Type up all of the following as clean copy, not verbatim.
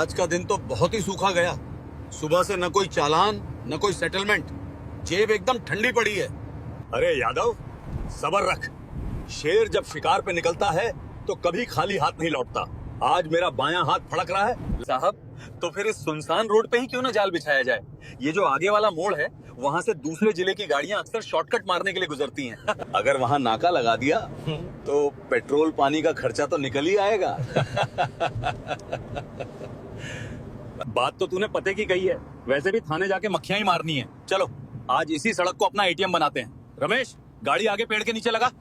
आज का दिन तो बहुत ही सूखा गया। सुबह से न कोई चालान न कोई सेटलमेंट, जेब एकदम ठंडी पड़ी है। अरे यादव, सब्र रख। शेर जब शिकार पे निकलता है तो कभी खाली हाथ नहीं लौटता। आज मेरा बायां हाथ फड़क रहा है साहब, तो फिर इस सुनसान रोड पे ही क्यों ना जाल बिछाया जाए। ये जो आगे वाला मोड़ है, वहाँ से दूसरे जिले की गाड़ियाँ अक्सर शॉर्टकट मारने के लिए गुजरती हैं। अगर वहाँ नाका लगा दिया तो पेट्रोल पानी का खर्चा तो निकल ही आएगा। बात तो तूने पते की कही है, वैसे भी थाने जाके मक्खियां ही मारनी है। चलो आज इसी सड़क को अपना एटीएम बनाते हैं। रमेश, गाड़ी आगे पेड़ के नीचे लगा।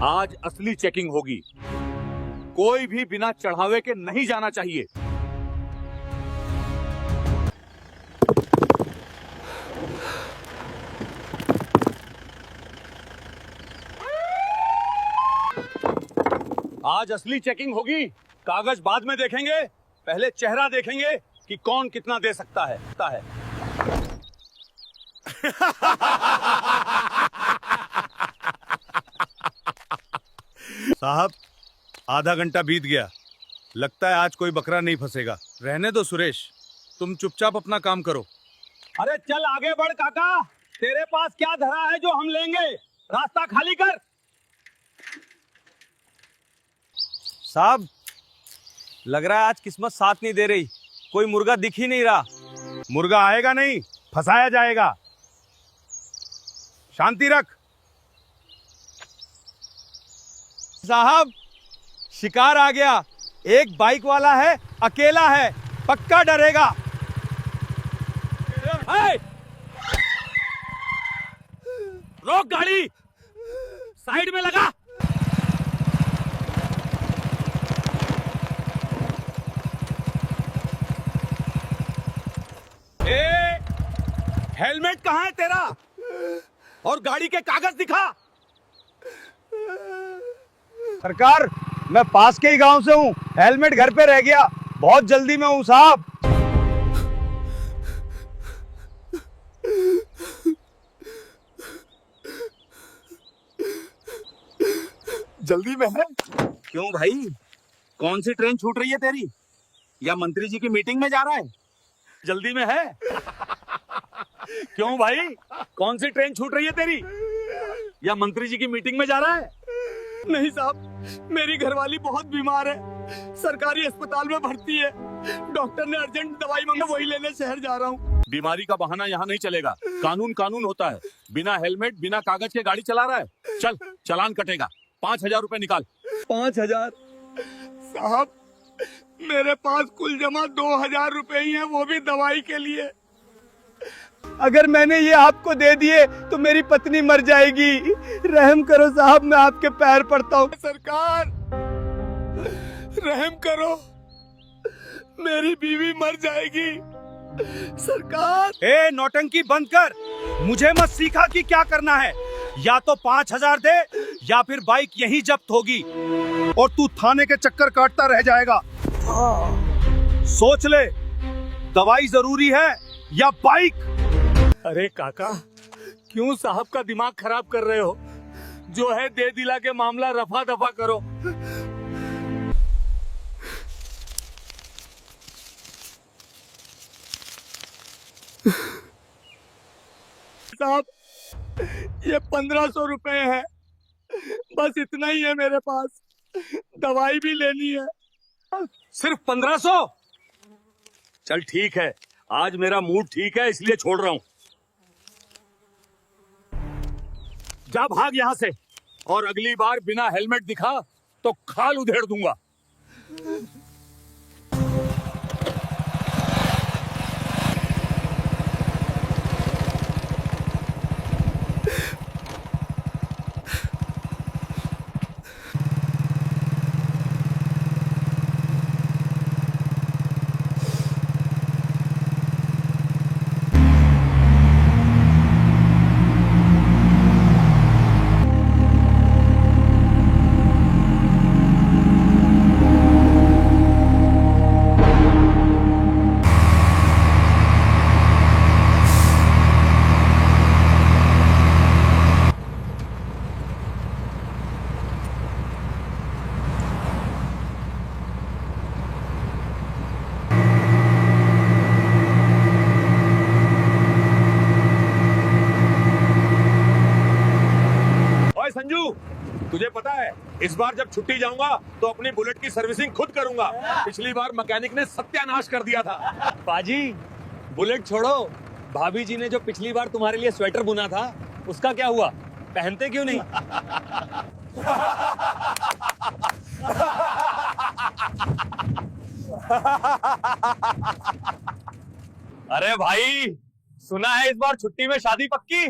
आज असली चेकिंग होगी। कोई भी बिना चढ़ावे के नहीं जाना चाहिए। आज असली चेकिंग होगी। कागज बाद में देखेंगे, पहले चेहरा देखेंगे कि कौन कितना दे सकता है। साहब, आधा घंटा बीत गया। लगता है आज कोई बकरा नहीं फंसेगा। रहने दो सुरेश, तुम चुपचाप अपना काम करो। अरे चल आगे बढ़ काका, तेरे पास क्या धरा है जो हम लेंगे। रास्ता खाली कर। साहब, लग रहा है आज किस्मत साथ नहीं दे रही। कोई मुर्गा दिख ही नहीं रहा। मुर्गा आएगा नहीं, फंसाया जाएगा। शांति रख। साहब, शिकार आ गया। एक बाइक वाला है, अकेला है, पक्का डरेगा। रोक गाड़ी, साइड में लगा। हेलमेट कहाँ है तेरा? और गाड़ी के कागज दिखा। सरकार, मैं पास के ही गांव से हूँ। हेलमेट घर पे रह गया। बहुत जल्दी में हूँ साहब। जल्दी में है? क्यों भाई, कौन सी ट्रेन छूट रही है तेरी? या मंत्री जी की मीटिंग में जा रहा है? जल्दी में है? क्यों भाई, कौन सी ट्रेन छूट रही है तेरी? या मंत्री जी की मीटिंग में जा रहा है? नहीं साहब, मेरी घरवाली बहुत बीमार है, सरकारी अस्पताल में भर्ती है। डॉक्टर ने अर्जेंट दवाई मांगा, वही लेने शहर जा रहा हूँ। बीमारी का बहाना यहाँ नहीं चलेगा। कानून कानून होता है। बिना हेलमेट बिना कागज के गाड़ी चला रहा है, चल चालान कटेगा। 5,000 रुपए निकाल। 5,000? साहब, मेरे पास कुल जमा 2,000 रुपए ही हैं, वो भी दवाई के लिए। अगर मैंने ये आपको दे दिए तो मेरी पत्नी मर जाएगी। रहम करो साहब, मैं आपके पैर पड़ता हूँ। सरकार, रहम करो, मेरी बीवी मर जाएगी। सरकार। ए, नौटंकी बंद कर। मुझे मत सिखा कि क्या करना है। या तो 5,000 दे या फिर बाइक यहीं जब्त होगी और तू थाने के चक्कर काटता रह जाएगा। सोच ले, दवाई जरूरी है या बाइक? अरे काका, क्यों साहब का दिमाग खराब कर रहे हो? जो है दे दिला के मामला रफा दफा करो। साहब, ये 1,500 रुपए है, बस इतना ही है मेरे पास। दवाई भी लेनी है। सिर्फ 1,500? चल ठीक है, आज मेरा मूड ठीक है इसलिए छोड़ रहा हूँ। जा भाग यहाँ से, और अगली बार बिना हेलमेट दिखा तो खाल उधेड़ दूंगा। संजू, तुझे पता है इस बार जब छुट्टी जाऊंगा तो अपनी बुलेट की सर्विसिंग खुद करूंगा। पिछली बार मैकेनिक ने सत्यानाश कर दिया था। पाजी, बुलेट छोड़ो, भाभी जी ने जो पिछली बार तुम्हारे लिए स्वेटर बुना था उसका क्या हुआ? पहनते क्यों नहीं? अरे भाई, सुना है इस बार छुट्टी में शादी पक्की?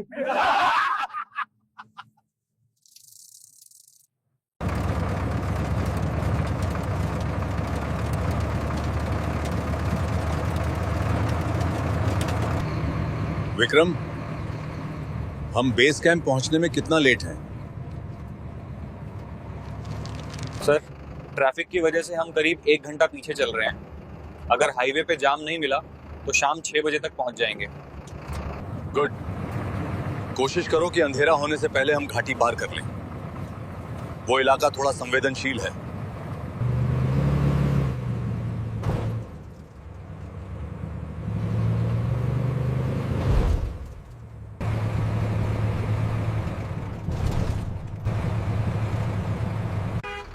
विक्रम, हम बेस कैंप पहुंचने में कितना लेट हैं? सर, ट्रैफिक की वजह से हम करीब 1 घंटा पीछे चल रहे हैं। अगर हाईवे पे जाम नहीं मिला तो शाम 6 बजे तक पहुंच जाएंगे। गुड। कोशिश करो कि अंधेरा होने से पहले हम घाटी पार कर लें। वो इलाका थोड़ा संवेदनशील है।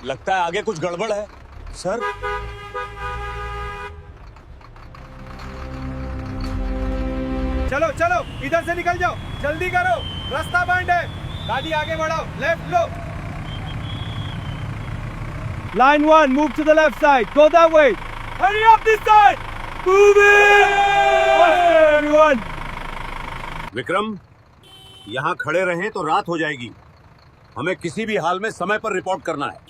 लगता है आगे कुछ गड़बड़ है। सर, चलो चलो, इधर से निकल जाओ, जल्दी करो, रास्ता बंद है। गाड़ी आगे बढ़ाओ, left low. Line 1, move to the left side. Go that way. Hurry up this side. Move it. Everyone. Vikram, यहाँ खड़े रहें तो रात हो जाएगी। हमें किसी भी हाल में समय पर रिपोर्ट करना है।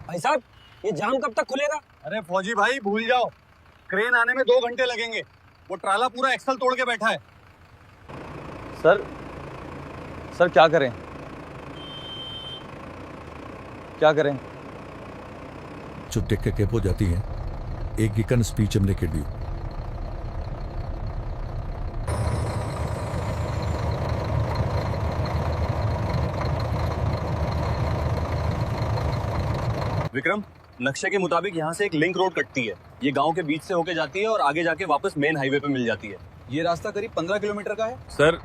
भाई साहब, ये जाम कब तक खुलेगा? अरे फौजी भाई, भूल जाओ, क्रेन आने में 2 घंटे लगेंगे। वो ट्राला पूरा एक्सल तोड़ के बैठा है। सर क्या करें? क्या करें? जो टेक के कैप हो जाती हैं, एक गिकन स्पीच हमने के दी। विक्रम, नक्शे के मुताबिक यहाँ से एक लिंक रोड कटती है। ये गांव के बीच से होके जाती है और आगे जाके वापस मेन हाईवे पे मिल जाती है। ये रास्ता करीब 15 किलोमीटर का है। सर,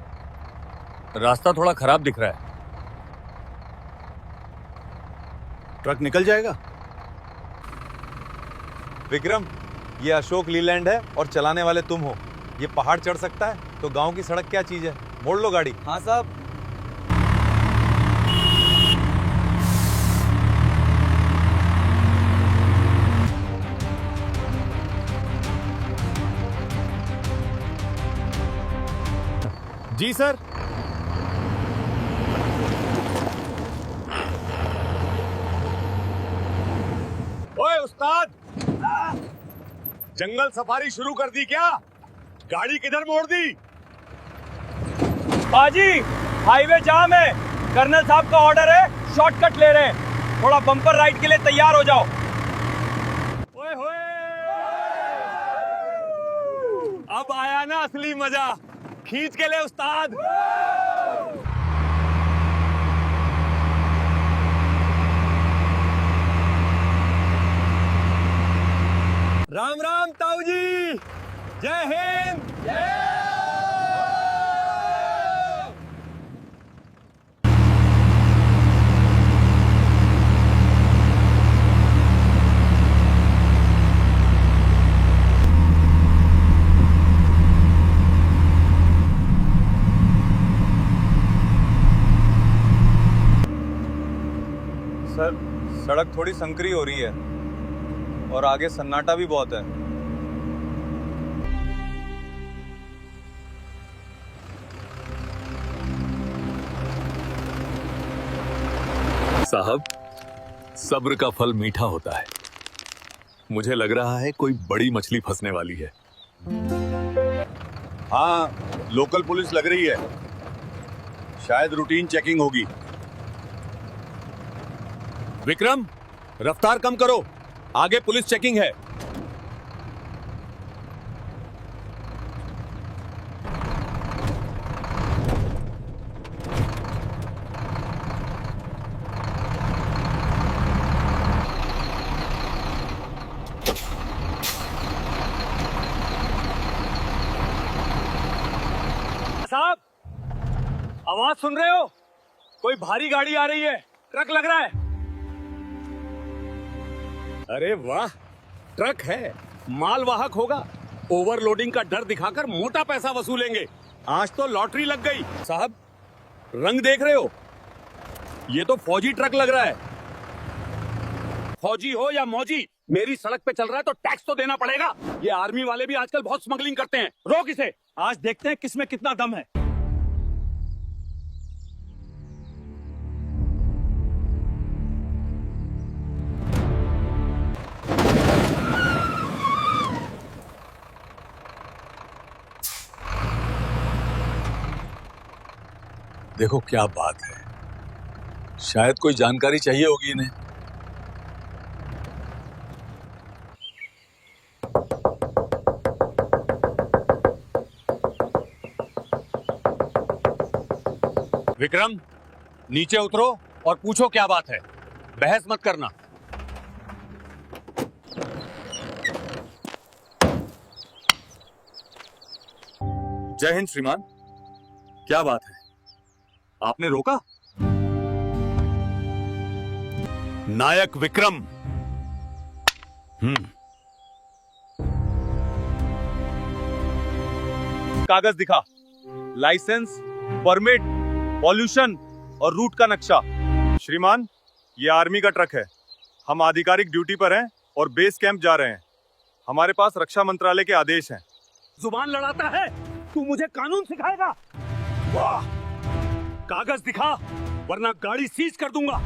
रास्ता थोड़ा खराब दिख रहा है। ट्रक निकल जाएगा। विक्रम, ये अशोक लीलैंड है और चलाने वाले तुम हो। ये पहाड़ चढ़ सकता है तो गांव की सड़क क्या चीज है? मोड़ लो गाड़ी। हाँ साहब। जी सर। ओए उस्ताद, जंगल सफारी शुरू कर दी क्या? गाड़ी किधर मोड़ दी? बाजी, हाईवे जाम है। कर्नल साहब का ऑर्डर है, शॉर्टकट ले रहे हैं। थोड़ा बम्पर राइड के लिए तैयार हो जाओ। ओए होए, अब आया ना असली मजा। खींच के ले उस्ताद। राम राम ताऊ जी, जय हिंद। सर, सड़क थोड़ी संकरी हो रही है और आगे सन्नाटा भी बहुत है। साहब, सब्र का फल मीठा होता है। मुझे लग रहा है कोई बड़ी मछली फंसने वाली है। हाँ, लोकल पुलिस लग रही है। शायद रूटीन चेकिंग होगी। विक्रम, रफ्तार कम करो, आगे पुलिस चेकिंग है। साहब, आवाज सुन रहे हो? कोई भारी गाड़ी आ रही है, ट्रक लग रहा है। अरे वाह, ट्रक है, मालवाहक होगा। ओवरलोडिंग का डर दिखाकर मोटा पैसा वसूलेंगे। आज तो लॉटरी लग गई। साहब, रंग देख रहे हो? ये तो फौजी ट्रक लग रहा है। फौजी हो या मौजी, मेरी सड़क पे चल रहा है तो टैक्स तो देना पड़ेगा। ये आर्मी वाले भी आजकल बहुत स्मगलिंग करते हैं। रोक इसे, आज देखते हैं किसमें कितना दम है। देखो क्या बात है, शायद कोई जानकारी चाहिए होगी इन्हें। विक्रम, नीचे उतरो और पूछो क्या बात है। बहस मत करना। जय हिंद श्रीमान। क्या बात है, आपने रोका? नायक विक्रम। कागज दिखा, लाइसेंस, परमिट, पॉल्यूशन और रूट का नक्शा। श्रीमान, ये आर्मी का ट्रक है। हम आधिकारिक ड्यूटी पर हैं और बेस कैंप जा रहे हैं। हमारे पास रक्षा मंत्रालय के आदेश हैं। जुबान लड़ाता है, तू मुझे कानून सिखाएगा? वाह, कागज दिखा वरना गाड़ी सीज कर दूंगा।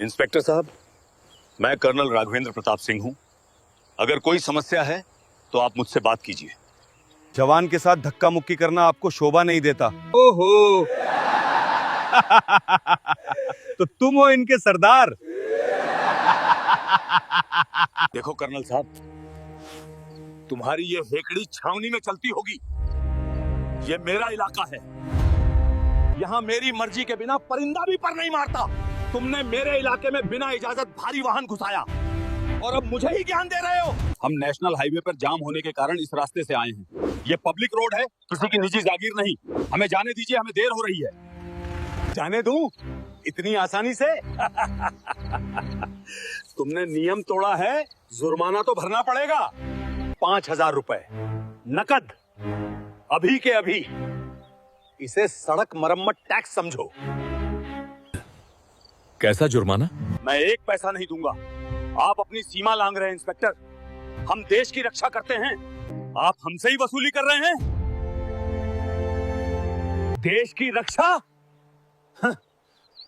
इंस्पेक्टर साहब, मैं कर्नल राघवेंद्र प्रताप सिंह हूं। अगर कोई समस्या है तो आप मुझसे बात कीजिए। जवान के साथ धक्का मुक्की करना आपको शोभा नहीं देता। ओहो तो तुम हो इनके सरदार। देखो कर्नल साहब, तुम्हारी ये हेकड़ी छावनी में चलती होगी। ये मेरा इलाका है, यहाँ मेरी मर्जी के बिना परिंदा भी पर नहीं मारता। तुमने मेरे इलाके में बिना इजाजत भारी वाहन घुसाया और अब मुझे ही ज्ञान दे रहे हो। हम नेशनल हाईवे पर जाम होने के कारण इस रास्ते से आए हैं। ये पब्लिक रोड है, किसी की निजी जागीर नहीं। हमें जाने दीजिए, हमें देर हो रही है। जाने दूं इतनी आसानी से? तुमने नियम तोड़ा है, जुर्माना तो भरना पड़ेगा। 5,000 रुपए नकद, अभी के अभी। इसे सड़क मरम्मत टैक्स समझो। कैसा जुर्माना? मैं एक पैसा नहीं दूंगा। आप अपनी सीमा लांघ रहे हैं इंस्पेक्टर। हम देश की रक्षा करते हैं, आप हमसे ही वसूली कर रहे हैं। देश की रक्षा?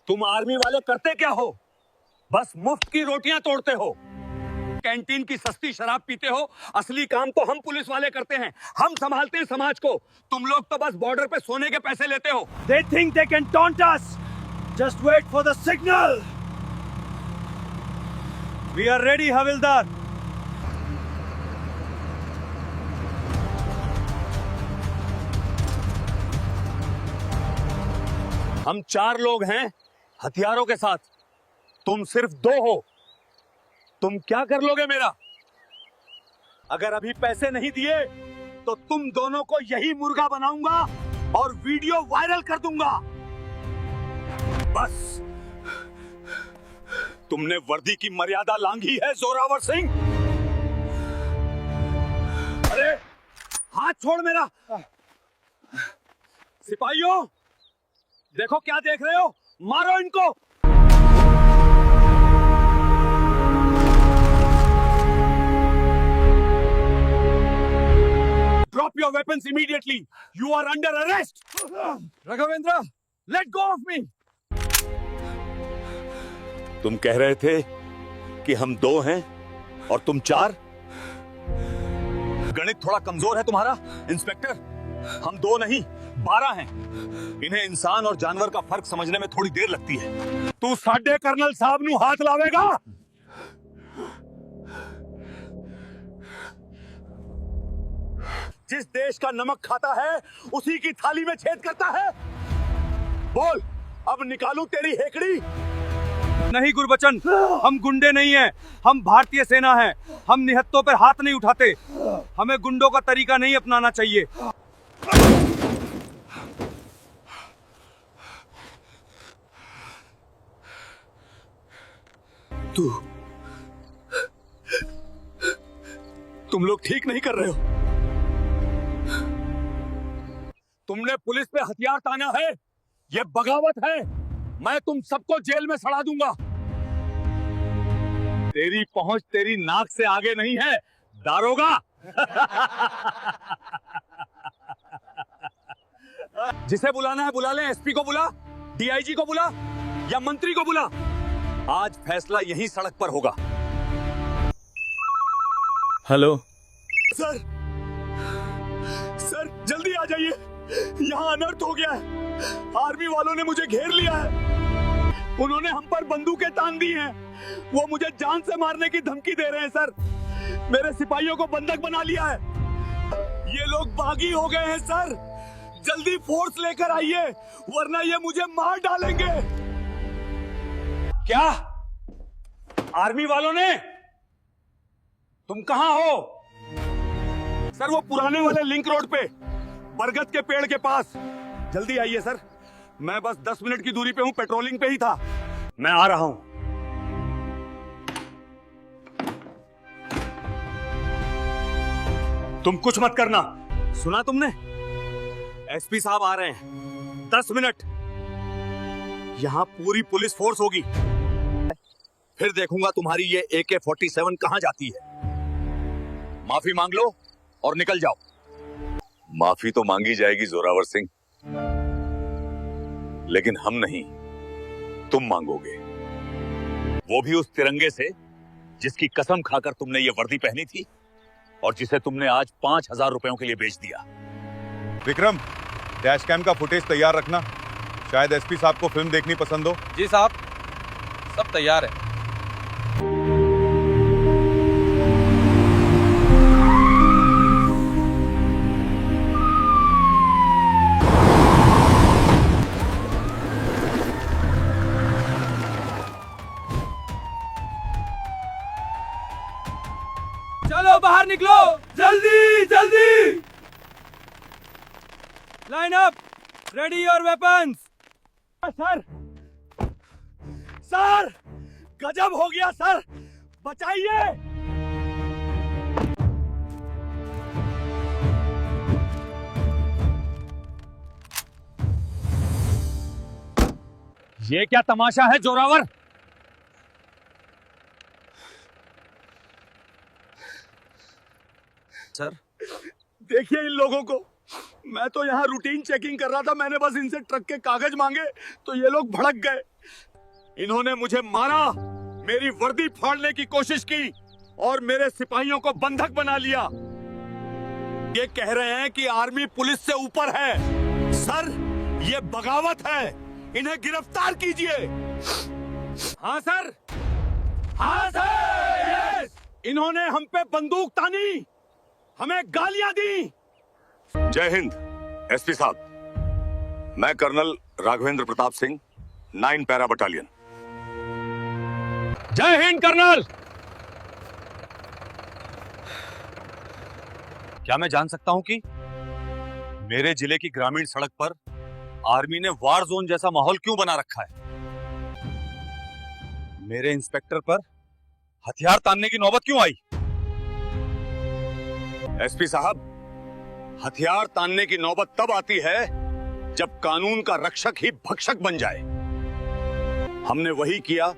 तुम आर्मी वाले करते क्या हो? बस मुफ्त की रोटियां तोड़ते हो, कैंटीन की सस्ती शराब पीते हो। असली काम तो हम पुलिस वाले करते हैं। हम संभालते हैं समाज को। तुम लोग तो बस बॉर्डर पे सोने के पैसे लेते हो। They think they can taunt us. Just wait for the signal. We are ready, हविलदार। हम 4 लोग हैं हथियारों के साथ, तुम सिर्फ 2 हो। तुम क्या कर लोगे मेरा? अगर अभी पैसे नहीं दिए तो तुम दोनों को यही मुर्गा बनाऊंगा और वीडियो वायरल कर दूंगा। बस, तुमने वर्दी की मर्यादा लांघी है जोरावर सिंह। अरे हाथ छोड़ मेरा। सिपाहियों, देखो क्या देख रहे हो, मारो इनको। Drop your weapons immediately. You are under arrest. Raghavendra, let go of me. तुम कह रहे थे कि हम 2 हैं और तुम 4? गणित थोड़ा कमजोर है तुम्हारा इंस्पेक्टर। हम 2 नहीं 12 हैं। इन्हें इंसान और जानवर का फर्क समझने में थोड़ी देर लगती है। तू साडे कर्नल साहब नू हाथ लावेगा? जिस देश का नमक खाता है उसी की थाली में छेद करता है। बोल, अब निकालूं तेरी हेकड़ी? नहीं गुरबचन, हम गुंडे नहीं हैं, हम भारतीय सेना हैं। हम निहत्तों पर हाथ नहीं उठाते। हमें गुंडों का तरीका नहीं अपनाना चाहिए। तुम लोग ठीक नहीं कर रहे हो। तुमने पुलिस पे हथियार ताना है, ये बगावत है। मैं तुम सबको जेल में सड़ा दूंगा। तेरी पहुंच तेरी नाक से आगे नहीं है, दारोगा। जिसे बुलाना है बुला ले, एसपी को बुला, डीआईजी को बुला या मंत्री को बुला। आज फैसला यहीं सड़क पर होगा। हेलो सर, सर जल्दी आ जाइए, यहाँ अनर्थ हो गया है। आर्मी वालों ने मुझे घेर लिया है। उन्होंने हम पर बंदूकें तान दी हैं। वो मुझे जान से मारने की धमकी दे रहे हैं सर। मेरे सिपाहियों को बंधक बना लिया है। ये लोग बागी हो गए हैं सर। जल्दी फोर्स लेकर आइए, वरना ये मुझे मार डालेंगे। क्या आर्मी वालों ने? तुम कहां हो? सर वो पुराने वाले लिंक रोड पे, बरगद के पेड़ के पास। जल्दी आइए सर, मैं बस 10 मिनट की दूरी पे हूं, पेट्रोलिंग पे ही था। मैं आ रहा हूं। तुम कुछ मत करना। सुना तुमने? एसपी साहब आ रहे हैं। 10 मिनट। यहां पूरी पुलिस फोर्स होगी। फिर देखूंगा तुम्हारी ये AK-47 कहां जाती है। माफी मांग लो और निकल जाओ। माफी तो मांगी जाएगी जोरावर सिंह, लेकिन हम नहीं, तुम मांगोगे। वो भी उस तिरंगे से जिसकी कसम खाकर तुमने ये वर्दी पहनी थी और जिसे तुमने आज 5,000 रुपयों के लिए बेच दिया। विक्रम, डैश कैम का फुटेज तैयार रखना। शायद एसपी साहब को फिल्म देखनी पसंद हो। जी साहब, सब तैयार है। चलो बाहर निकलो, जल्दी जल्दी। Line up, ready your weapons. Sir, sir गजब हो गया सर, बचाइए। ये क्या तमाशा है जोरावर? सर देखिए इन लोगों को। मैं तो यहाँ रूटीन चेकिंग कर रहा था। मैंने बस इनसे ट्रक के कागज मांगे तो ये लोग भड़क गए। इन्होंने मुझे मारा, मेरी वर्दी फाड़ने की कोशिश की और मेरे सिपाहियों को बंधक बना लिया। ये कह रहे हैं कि आर्मी पुलिस से ऊपर है। सर ये बगावत है, इन्हें गिरफ्तार कीजिए। हाँ सर, हाँ सर। यस। इन्होंने हम पे बंदूक तानी, हमें गालियां दी। जय हिंद एसपी साहब, मैं colonel Raghavendra Pratap Singh, 9 para battalion. जय हिंद कर्नल। क्या मैं जान सकता हूं कि मेरे जिले की ग्रामीण सड़क पर आर्मी ने वार जोन जैसा माहौल क्यों बना रखा है? मेरे इंस्पेक्टर पर हथियार तानने की नौबत क्यों आई? एसपी साहब, हथियार तानने की नौबत तब आती है जब कानून का रक्षक ही भक्षक बन जाए। हमने वही किया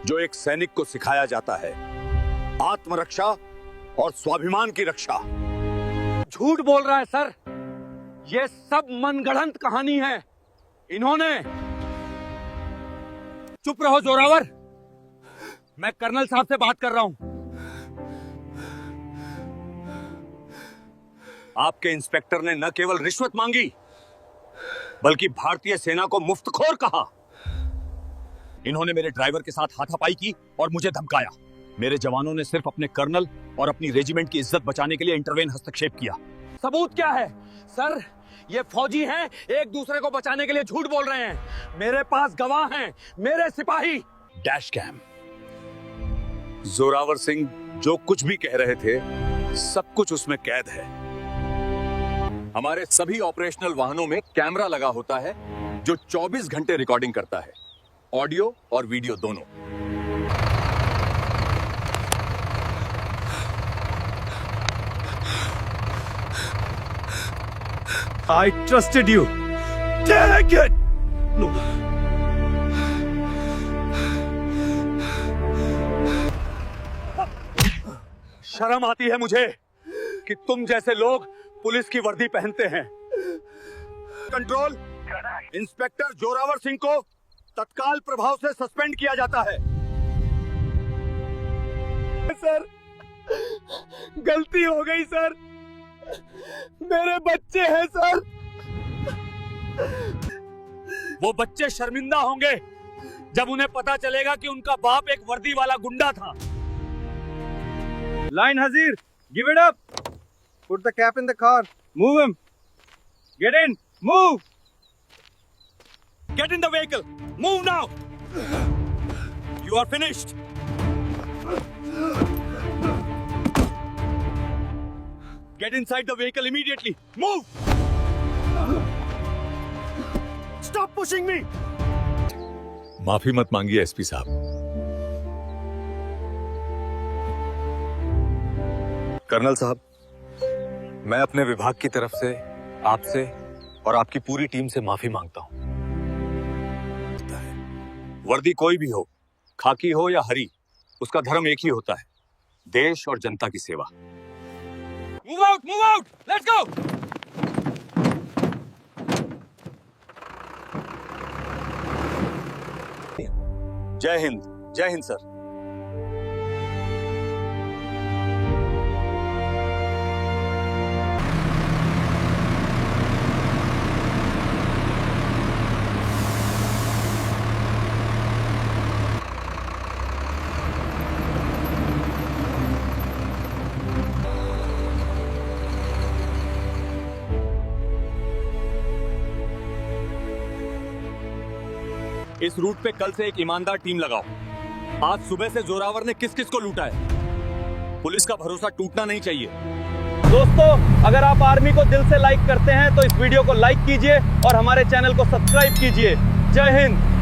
जो एक सैनिक को सिखाया जाता है, आत्मरक्षा और स्वाभिमान की रक्षा। झूठ बोल रहा है सर, ये सब मनगढ़ंत कहानी है। इन्होंने। चुप रहो जोरावर, मैं कर्नल साहब से बात कर रहा हूं। आपके इंस्पेक्टर ने न केवल रिश्वत मांगी बल्कि भारतीय सेना को मुफ्तखोर कहा। इन्होंने मेरे ड्राइवर के साथ हाथापाई की और मुझे धमकाया। मेरे जवानों ने सिर्फ अपने कर्नल और अपनी रेजिमेंट की इज्जत बचाने के लिए इंटरवेन हस्तक्षेप किया। सबूत क्या है? सर ये फौजी हैं, एक दूसरे को बचाने के लिए झूठ बोल रहे हैं। मेरे पास गवाह हैं, मेरे सिपाही। Dash cam. जोरावर सिंह जो कुछ भी कह रहे थे सब कुछ उसमें कैद है। हमारे सभी ऑपरेशनल वाहनों में कैमरा लगा होता है जो 24 घंटे रिकॉर्डिंग करता है, ऑडियो और वीडियो दोनों। I trusted you. Take it. No. शर्म आती है मुझे कि तुम जैसे लोग पुलिस की वर्दी पहनते हैं। कंट्रोल, इंस्पेक्टर जोरावर सिंह को तत्काल प्रभाव से सस्पेंड किया जाता है। सर, गलती हो गई सर, मेरे बच्चे हैं सर। वो बच्चे शर्मिंदा होंगे जब उन्हें पता चलेगा कि उनका बाप एक वर्दी वाला गुंडा था। Line Hazir, give it up. Put the cap in the car. Move him. Get in. Move. Get in the vehicle. Move now. You are finished. Get inside the vehicle immediately. Move. Stop pushing me. माफी मत मांगिए SP साहब। Colonel साहब, मैं अपने विभाग की तरफ से आपसे और आपकी पूरी टीम से माफी मांगता हूं। वर्दी कोई भी हो, खाकी हो या हरी, उसका धर्म एक ही होता है, देश और जनता की सेवा। Move out. Move out. Let's go. जय हिंद। जय हिंद सर। इस रूट पे कल से एक ईमानदार टीम लगाओ। आज सुबह से जोरावर ने किस किस को लूटा है, पुलिस का भरोसा टूटना नहीं चाहिए। दोस्तों, अगर आप आर्मी को दिल से लाइक करते हैं तो इस वीडियो को लाइक कीजिए और हमारे चैनल को सब्सक्राइब कीजिए। जय हिंद।